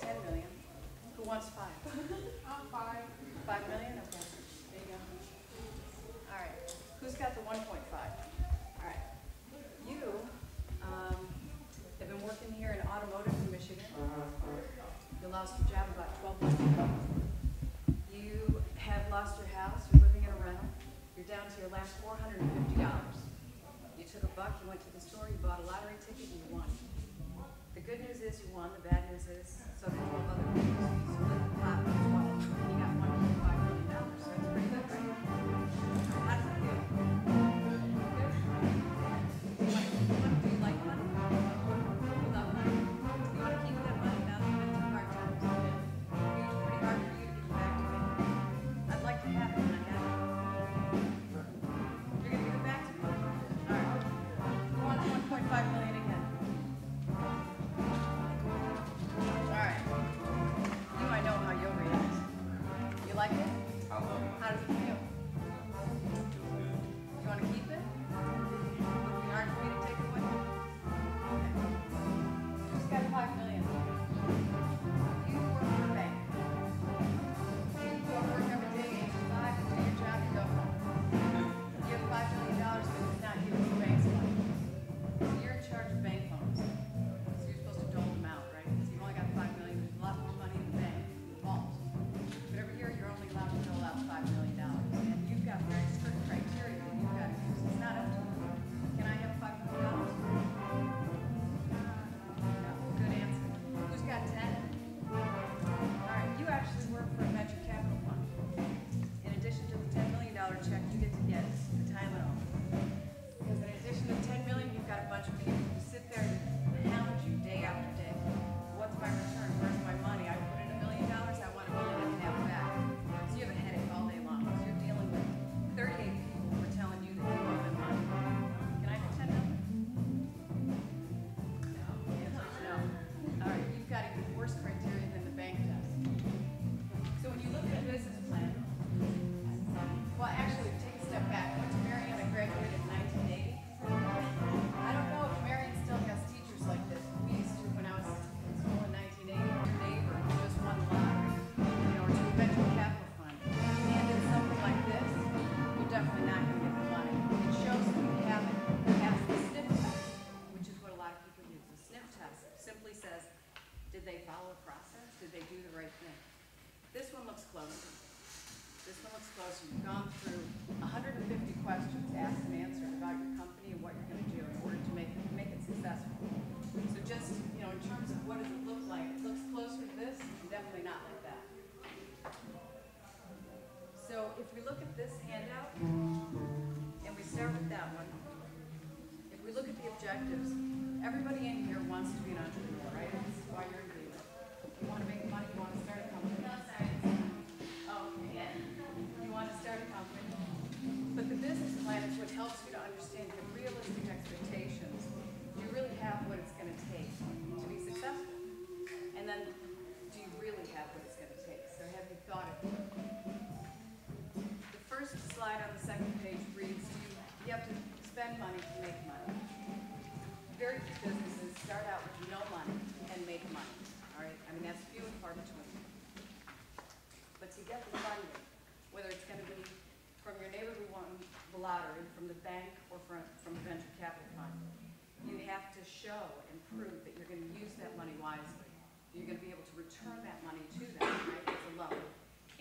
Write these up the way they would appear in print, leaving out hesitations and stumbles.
10 million. Who wants 5? I'm 5. 5 million? Okay. There you go. All right. Who's got the 1.5? All right. You have been working here in automotive in Michigan. You lost your job about 12 months ago. You have lost your house. You're living in a rental. You're down to your last $450. You took a buck. You went to the store. You bought a lottery ticket and you won. The good news is you won. The bad news is so did 12 other people. So you split the pot with 12. You got $1.5 million. So that's pretty good, right? How does it feel? Good? Do you like money? You love money? You want to keep that money now that you've been through hard times? It's pretty hard for you to give back to me. I'd like to have it when I have it. You're going to give it back to me? All right. Who wants 1.5 million again? All right. You might know how you'll react. You like it? I love it. How does it feel? You want to keep it? Would it be hard for me to take it away? Okay. Who's got 5 million? You work for a bank. You go to work every day, 8 to 5, and do your job, you go home. You have $5 million, but it's not you, it's the bank's money. So you're in charge of bank loans. So you're supposed to dole them out, right? Because you've only got 5 million, there's a lot more money in the bank, in the vault. But every year you're only allowed to dole out $5 million. And you've got very strict criteria that you've got to use. It's not up to you. Can I have $5 million? No. Good answer. Who's got 10? All right, you actually work for a venture capital fund. In addition to the $10 million check, you get to get the time and all. Because in addition to 10 million, you've got a bunch of people who sit there and hound you day after day. What's my return? Where's my money? I put in $1 million. I want $1 million and have it back. So you have a headache all day long. So you're dealing with 38 people who are telling you that you owe them money. Can I have 10 million? No. The answer is no. All right, you've got even worse criteria than the bank does. So when you look at a business plan, well, actually, take a step back. I went to Marion. I graduated in 1980. I don't know if Marion still has teachers like this. We used to when I was in school in 1980. Your neighbor who just won the lottery, or to a venture capital fund, and did something like this, you're definitely not going to get the money. It shows that you have it. It has the sniff test, which is what a lot of people use. The sniff test simply says, did they follow a process? Did they do the right thing? This one looks closer. This one looks closer. You've gone through 150 questions asked and answered about your company and what you're going to do in order to make it successful. So just, in terms of what does it look like, it looks closer to this and definitely not like that. So if we look at this handout, and we start with that one, if we look at the objectives, everybody in here wants to be an entrepreneur, right? This is why you're in Greenland. You want to make money, you want to start a company. Okay. You want to start a company. But the business plan is what helps you to understand your realistic expectations. Do you really have what it's going to take to be successful? And then, do you really have what it's going to take? So have you thought it through? The first slide on the second page reads, you have to spend money to make money. Very few businesses start out with no money and make money. All right? That's few and far between. But to get the funding, whether it's going to be from your neighbor who won the lottery, from the bank, or from a venture capital fund, you have to show and prove that you're going to use that money wisely. You're going to be able to return that money to them, right, as a loan.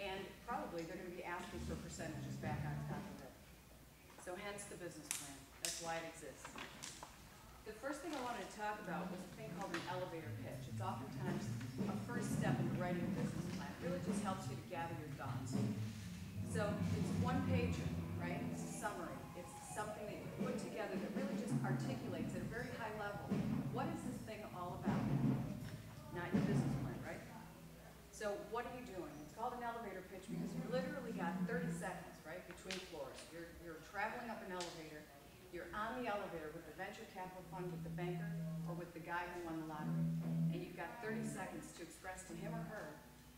And probably they're going to be asking for percentages back on top of it. So hence the business plan. That's why it exists. The first thing I wanted to talk about was a thing called an elevator pitch. It's oftentimes a first step in writing a business plan. It really just helps you to gather your thoughts. So it's one pager, right? It's a summary. It's something that you put together that really just articulates at a very high level. What is this thing all about? Not your business plan, right? So what are you doing? It's called an elevator pitch because you literally got 30 seconds, right, between floors. You're traveling up an elevator. You're on the elevator with the venture capital fund, with the banker, or with the guy who won the lottery. And you've got 30 seconds to express to him or her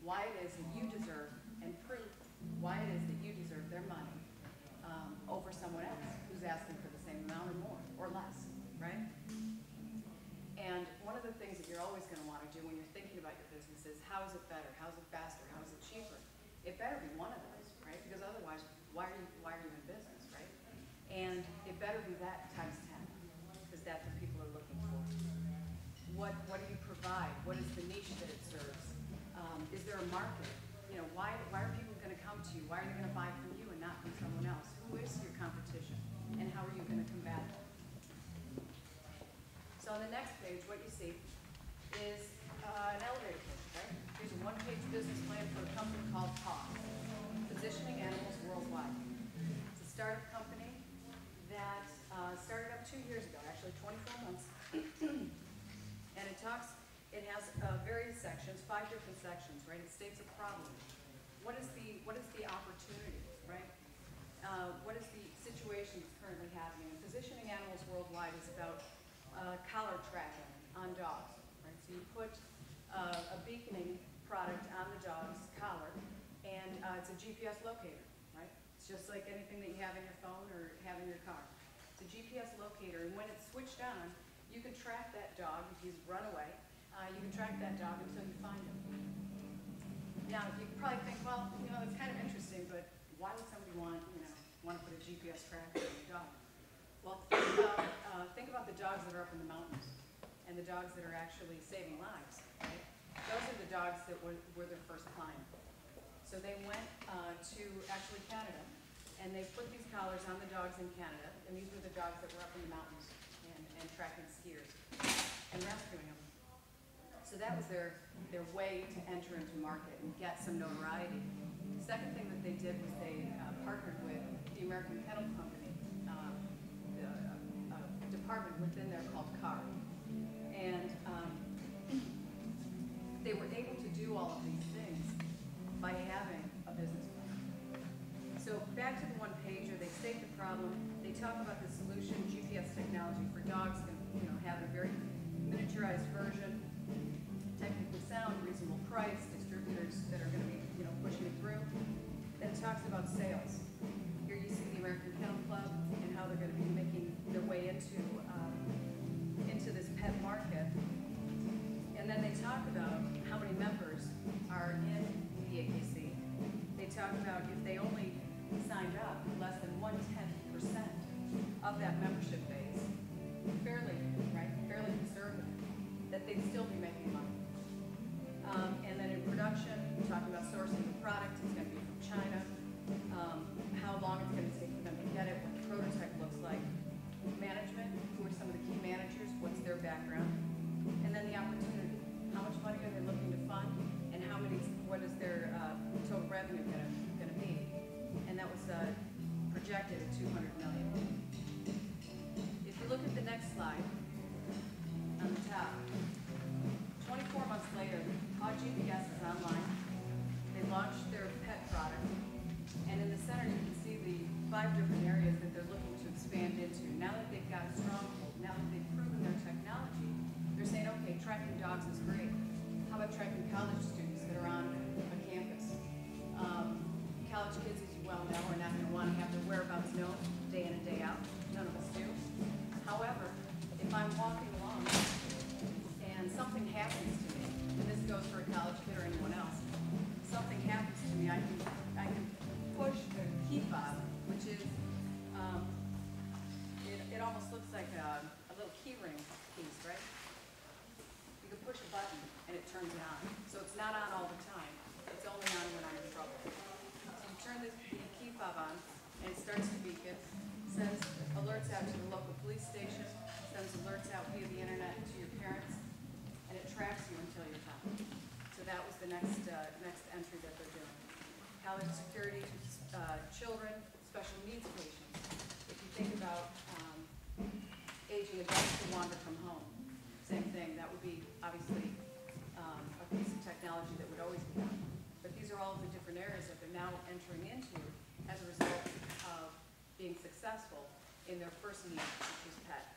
why it is that you deserve, and prove why it is that you deserve their money over someone else who's asking for the same amount or more, or less, right? And one of the things that you're always going to want to do when you're thinking about your business is how is it better, how is it faster, how is it cheaper? It better be one of those, right? Because otherwise, why are you in business, right? And it better be that times 10, because that's what people are looking for. What do you provide? What is the niche that it serves? Is there a market? You know, why are people going to come to you? Why are they going to buy from you and not from someone else? Who is your competition? And how are you going to combat it? So on the next page, what you see is an elevator pitch, right? Here's a one-page business plan for a company called PAW, Positioning Animals Worldwide. It's a startup company that started up 2 years ago, actually 24 months. And it has various sections, 5 different sections, right? It states a problem. What is the opportunity, right? What is the situation that's currently happening? And Positioning Animals Worldwide is about collar tracking on dogs, right? So you put a beaconing product on the dog's collar, and it's a GPS locator, right? It's just like anything that you have in your phone or have in your car. It's a GPS locator, and when it's switched on, you can track that dog if he's run away. You can track that dog until you find him. Now, you can probably think, well, you know, it's kind of interesting, but why would somebody want to put a GPS tracker on your dog? Well, think about the dogs that are up in the mountains and the dogs that are actually saving lives, right? Those are the dogs that were their first client. So they went to actually Canada, and they put these collars on the dogs in Canada, and these were the dogs that were up in the mountains and tracking skiers and rescuing them. So that was their way to enter into market and get some notoriety. The second thing that they did was they partnered with the American Kennel Company, a department within there called CAR. And they were able to do all of these things by having a business plan. So back to the one pager, they state the problem, they talk about the solution, GPS technology for dogs, and have a very miniaturized version, technically sound, reasonable price, distributors that are going to be pushing it through. Then it talks about sales. Here you see the American Kennel Club and how they're going to be making their way into this pet market. And then they talk about how many members are in the AKC. They talk about if they only signed up less than 0.1% of that membership base, fairly conservative, that they'd still be making money. And then in production, we're talking about sourcing the product. It's going to be from China. How long it's going to take for them to get it, what the prototype looks like. Management, who are some of the key managers, what's their background. And then the opportunity. How much money are they looking to fund, and what is their total revenue going to be? And that was projected at $200 million. If you look at the next slide, on the top, 24 months later, GPS is online. They launched their pet product, and in the center you can see the 5 different areas that they're looking to expand into. Now that they've got a stronghold, now that they've proven their technology, they're saying, okay, tracking dogs is great. How about tracking college students that are on a campus? College kids, as you well know, are not going to want to have their whereabouts known day in and day out. None of us do. However, if I'm walking along and something happens to me, and this goes for a college kid or anyone else, something happens to me, I can push the key fob, which is, it almost looks like a little key ring piece, right? You can push a button and it turns it on. So it's not on all the time. It's only on when I'm in trouble. So you turn the key fob on and it starts to beacon, sends alerts out to the local police station, sends alerts out via the internet to your parents, and it tracks you until you're found. So that was the next entry that they're doing. College security, children, special needs patients. If you think about aging adults who wander from home, same thing. That would be obviously a piece of technology that would always be done. But these are all the different areas that they're now entering into as a result of being successful in their first need, which is pet.